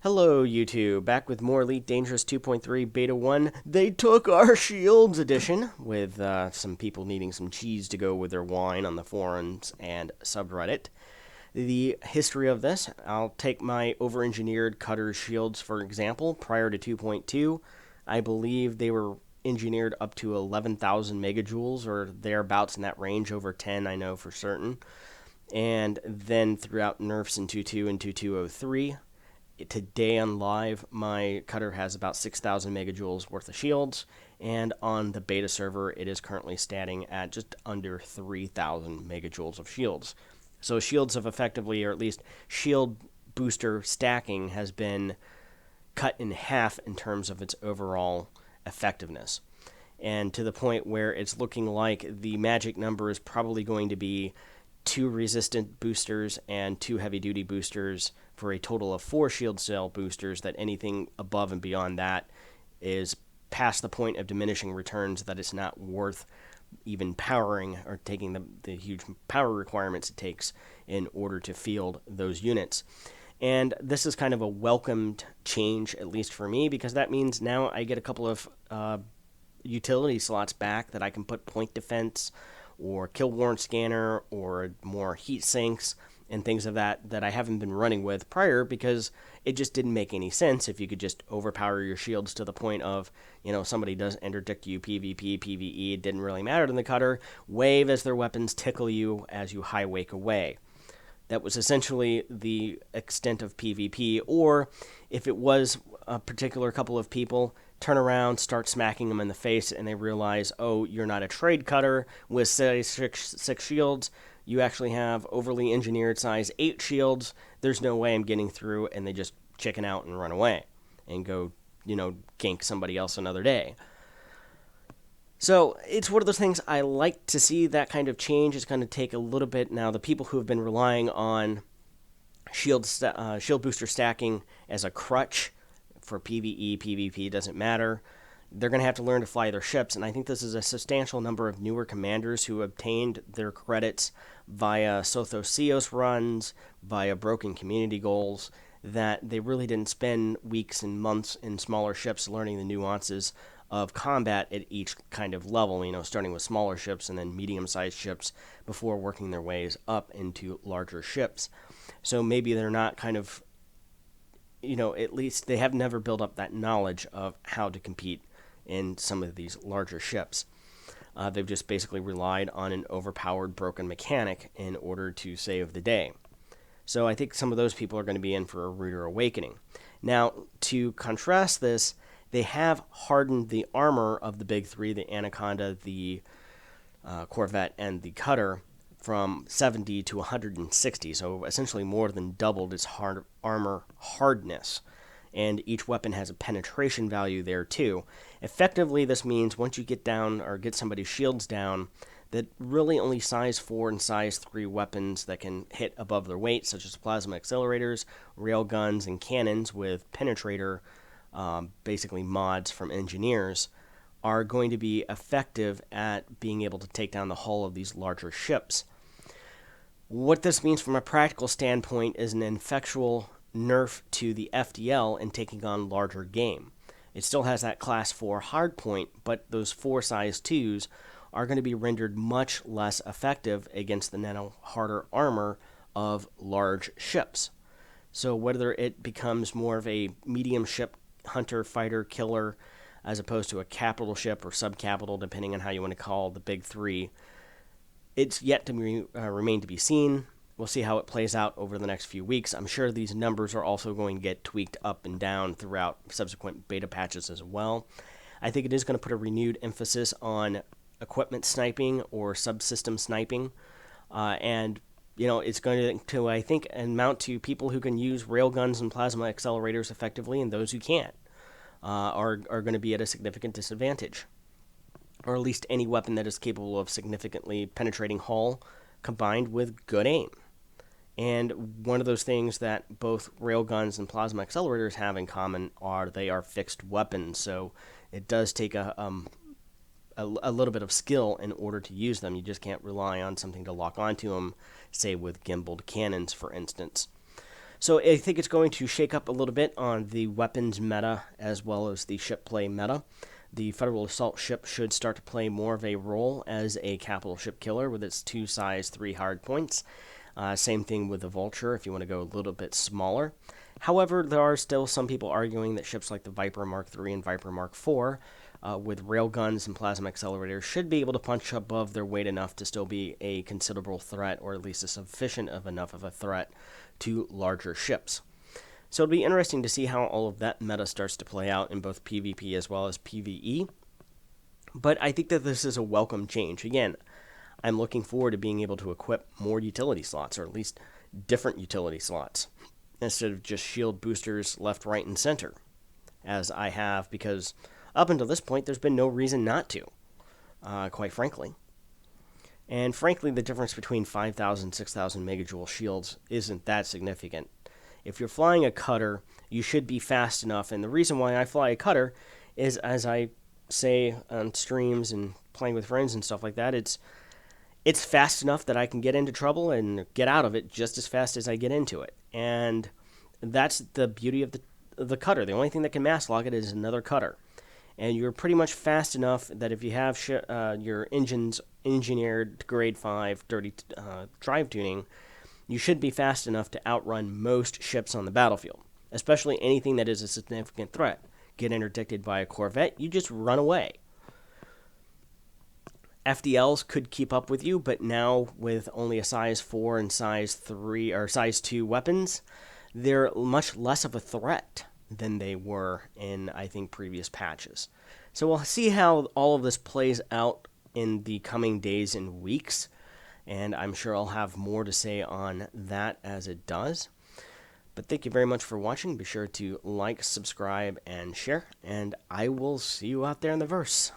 Hello, YouTube. Back with more Elite Dangerous 2.3 Beta 1. They took our shields edition, with some people needing some cheese to go with their wine on the forums and subreddit. The history of this, I'll take my over-engineered cutter shields for example. Prior to 2.2, I believe they were engineered up to 11,000 megajoules or thereabouts in that range, over 10 I know for certain. And then throughout nerfs in 2.2 and 2.203, today on live, my cutter has about 6,000 megajoules worth of shields, and on the beta server, it is currently standing at just under 3,000 megajoules of shields. So shields have effectively, or at least shield booster stacking, has been cut in half in terms of its overall effectiveness. And to the point where it's looking like the magic number is probably going to be 2 resistant boosters and 2 heavy duty boosters for a total of 4 shield cell boosters, that anything above and beyond that is past the point of diminishing returns, that it's not worth even powering or taking the huge power requirements it takes in order to field those units. And this is kind of a welcomed change, at least for me, because that means now I get a couple of utility slots back that I can put point defense or kill warrant scanner or more heat sinks and things of that I haven't been running with prior, because it just didn't make any sense if you could just overpower your shields to the point of, somebody does interdict you PvP, PvE, it didn't really matter to the cutter, wave as their weapons tickle you as you high wake away. That was essentially the extent of PvP, or if it was a particular couple of people, turn around, start smacking them in the face, and they realize, oh, you're not a trade cutter with say six shields. You actually have overly engineered size 8 shields. There's no way I'm getting through, and they just chicken out and run away and go, gank somebody else another day. So it's one of those things I like to see. That kind of change is going to take a little bit. Now, the people who have been relying on shield booster stacking as a crutch for PvE, PvP, doesn't matter. They're going to have to learn to fly their ships, and I think this is a substantial number of newer commanders who obtained their credits via Sothos Seos runs, via broken community goals, that they really didn't spend weeks and months in smaller ships learning the nuances of combat at each kind of level, starting with smaller ships and then medium-sized ships before working their ways up into larger ships. So maybe they're not kind of, at least they have never built up that knowledge of how to compete in some of these larger ships. They've just basically relied on an overpowered, broken mechanic in order to save the day. So I think some of those people are going to be in for a ruder awakening. Now, to contrast this, they have hardened the armor of the big three, the Anaconda, the Corvette, and the Cutter, from 70 to 160, so essentially more than doubled its armor hardness. And each weapon has a penetration value there too. Effectively, this means once you get down or get somebody's shields down, that really only size 4 and size 3 weapons that can hit above their weight, such as plasma accelerators, railguns, and cannons with penetrator, basically mods from engineers, are going to be effective at being able to take down the hull of these larger ships. What this means from a practical standpoint is an effectual nerf to the FDL in taking on larger game. It still has that class 4 hardpoint, but those 4 size 2s are going to be rendered much less effective against the nano harder armor of large ships. So whether it becomes more of a medium ship hunter, fighter, killer, as opposed to a capital ship or subcapital, depending on how you want to call the big three, it's yet to remain to be seen. We'll see how it plays out over the next few weeks. I'm sure these numbers are also going to get tweaked up and down throughout subsequent beta patches as well. I think it is going to put a renewed emphasis on equipment sniping or subsystem sniping. And it's going to, I think, amount to people who can use railguns and plasma accelerators effectively, and those who can't are going to be at a significant disadvantage. Or at least any weapon that is capable of significantly penetrating hull combined with good aim. And one of those things that both railguns and plasma accelerators have in common are they are fixed weapons. So it does take a little bit of skill in order to use them. You just can't rely on something to lock onto them, say with gimbaled cannons, for instance. So I think it's going to shake up a little bit on the weapons meta as well as the ship play meta. The Federal Assault Ship should start to play more of a role as a capital ship killer with its 2 size 3 hard points. Same thing with the Vulture if you want to go a little bit smaller. However, there are still some people arguing that ships like the Viper Mark III and Viper Mark IV with railguns and plasma accelerators should be able to punch above their weight enough to still be a considerable threat, or at least a sufficient of enough of a threat to larger ships. So it'll be interesting to see how all of that meta starts to play out in both PvP as well as PvE. But I think that this is a welcome change. Again, I'm looking forward to being able to equip more utility slots, or at least different utility slots, instead of just shield boosters left, right, and center, as I have, because up until this point, there's been no reason not to, quite frankly. And frankly, the difference between 5,000 and 6,000 megajoule shields isn't that significant. If you're flying a cutter, you should be fast enough, and the reason why I fly a cutter is, as I say on streams and playing with friends and stuff like that, it's fast enough that I can get into trouble and get out of it just as fast as I get into it. And that's the beauty of the cutter. The only thing that can mass lock it is another cutter. And you're pretty much fast enough that if you have your engines engineered to grade 5 dirty drive tuning, you should be fast enough to outrun most ships on the battlefield, especially anything that is a significant threat. Get interdicted by a Corvette, you just run away. FDLs could keep up with you, but now with only a size 4 and size 3 or size 2 weapons, they're much less of a threat than they were in, I think, previous patches. So we'll see how all of this plays out in the coming days and weeks, and I'm sure I'll have more to say on that as it does. But thank you very much for watching. Be sure to like, subscribe, and share, and I will see you out there in the verse.